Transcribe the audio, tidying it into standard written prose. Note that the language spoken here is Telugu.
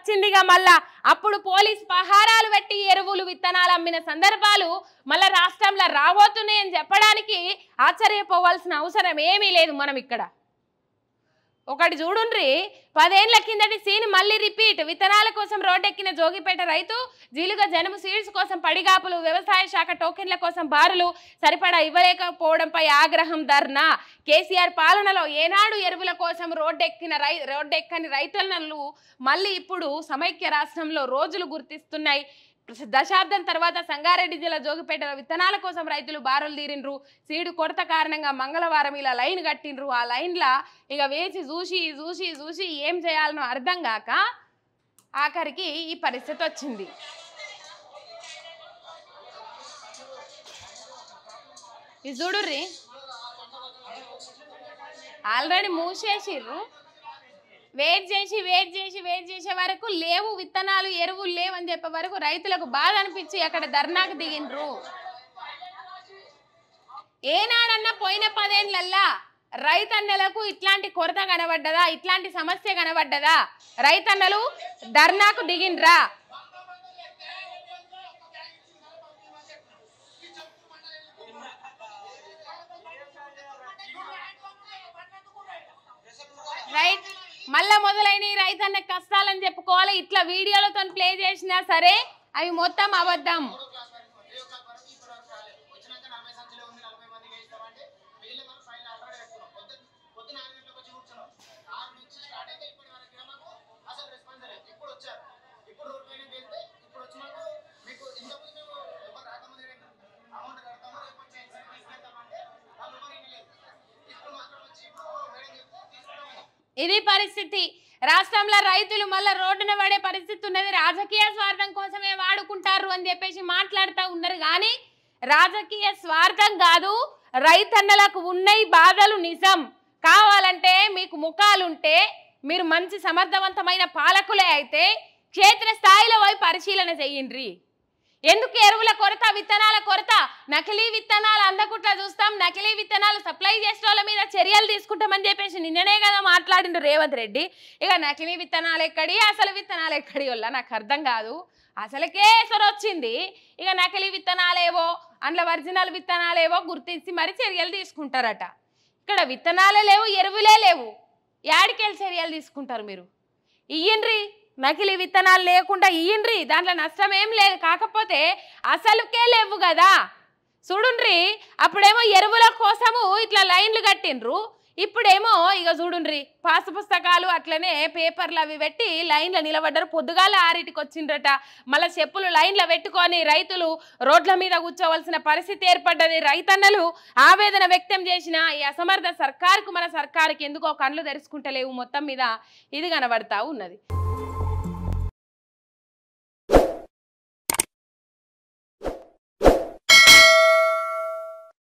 వచ్చిందిగా మళ్ళా అప్పుడు పోలీస్ పహారాలు పెట్టి ఎరువులు విత్తనాలు అమ్మిన సందర్భాలు మళ్ళా రాష్ట్రంలో రాబోతున్నాయని చెప్పడానికి ఆశ్చర్యపోవాల్సిన అవసరం ఏమీ లేదు. మనం ఇక్కడ ఒకటి చూడుండ్రి, 10 ఏళ్ల కిందటి సీన్ మళ్ళీ రిపీట్. విత్తనాల కోసం రోడ్డెక్కిన జోగిపేట రైతు, జీలుగ జనుము సీడ్స్ కోసం పడిగాపులు, వ్యవసాయ శాఖ టోకెన్ల కోసం బారులు, సరిపడా ఇవ్వలేకపోవడంపై ఆగ్రహం, ధర్నా. కేసీఆర్ పాలనలో ఏనాడు ఎరువుల కోసం రోడ్డెక్కని రైతులను మళ్ళీ ఇప్పుడు సమైక్య రాష్ట్రంలో రోజులు గుర్తిస్తున్నాయి. దశాబ్దం తర్వాత సంగారెడ్డి జిల్లా జోగిపేటలో విత్తనాల కోసం రైతులు బారులు తీరిండ్రు. సీడు కొరత కారణంగా మంగళవారం ఇలా లైన్ కట్టిండ్రు. ఆ లైన్లా ఇక వేచి చూసి ఏం చేయాలనో అర్థం కాక ఆఖరికి ఈ పరిస్థితి వచ్చింది. ఇది చూడుర్రి, ఆల్రెడీ మూసేసిర్రు. వెయిట్ చేసే వరకు లేవు విత్తనాలు, ఎరువులు లేవని చెప్పే వరకు రైతులకు బాధ అనిపించి అక్కడ ధర్నాకు దిగిండ్రు. ఏనాడన్నా పోయిన 10 ఏళ్లల్లా రైతన్నలకు ఇట్లాంటి కొరత కనబడ్డదా, ఇట్లాంటి సమస్య కనబడ్డదా? రైతన్నలు ధర్నాకు దిగిండ్రా? రైట్, మళ్ళా మొదలైన రైతన్న కష్టాలని చెప్పుకోవాలి. ఇట్లా వీడియోలతో ప్లే చేసినా సరే అవి మొత్తం అబద్ధం. ఇది పరిస్థితి. రాష్ట్రంలో రైతులు మళ్ళీ రోడ్డున పడే పరిస్థితి ఉన్నది. రాజకీయ స్వార్థం కోసమే వాడుకుంటారు అని చెప్పేసి మాట్లాడుతూ ఉన్నారు. కానీ రాజకీయ స్వార్థం కాదు, రైతన్నలకు ఉన్నాయి బాధలు నిజం. కావాలంటే మీకు ముఖాలుంటే మీరు మంచి సమర్థవంతమైన పాలకులే అయితే క్షేత్రస్థాయిలో పోయి పరిశీలన చేయండి. ఎందుకు ఎరువుల కొరత, విత్తనాల కొరత? నకిలీ విత్తనాలు అందకుట్లా చూస్తాం, నకిలీ విత్తనాలు సప్లై చేసే వాళ్ళ మీద చర్యలు తీసుకుంటామని చెప్పేసి నిన్ననే కదా మాట్లాడిండు రేవంత్ రెడ్డి. ఇక నకిలీ విత్తనాలు ఎక్కడి, అసలు విత్తనాలు ఎక్కడి వల్ల నాకు అర్థం కాదు. అసలుకే ఎసరు వచ్చింది. ఇక నకిలీ విత్తనాలేవో అందులో ఒరిజినల్ విత్తనాలేవో గుర్తించి మరి చర్యలు తీసుకుంటారట. ఇక్కడ విత్తనాలే లేవు, ఎరువులే లేవు, యాడికెళ్ళి చర్యలు తీసుకుంటారు మీరు? ఇయ్యండ్రి, నకిలీ విత్తనాలు లేకుండా ఇయ్యండ్రి, దాంట్లో నష్టం ఏం లేదు. కాకపోతే అసలుకే లేవు కదా. చూడుండ్రి, అప్పుడేమో ఎరువుల కోసము ఇట్లా లైన్లు కట్టిండ్రు, ఇప్పుడేమో ఇక చూడుండ్రి పాసు పుస్తకాలు అట్లనే పేపర్లు అవి పెట్టి లైన్లో నిలబడ్డారు. పొద్దుగాల 6టికి వచ్చిండ్రట. మళ్ళీ చెప్పులు లైన్లో పెట్టుకొని రైతులు రోడ్ల మీద కూర్చోవలసిన పరిస్థితి ఏర్పడ్డది. రైతన్నలు ఆవేదన వ్యక్తం చేసిన ఈ అసమర్థ సర్కారుకు మన సర్కారుకి ఎందుకో కళ్ళు తెరుచుకుంటలేవు. మొత్తం మీద ఇది కనబడతా ఉన్నది.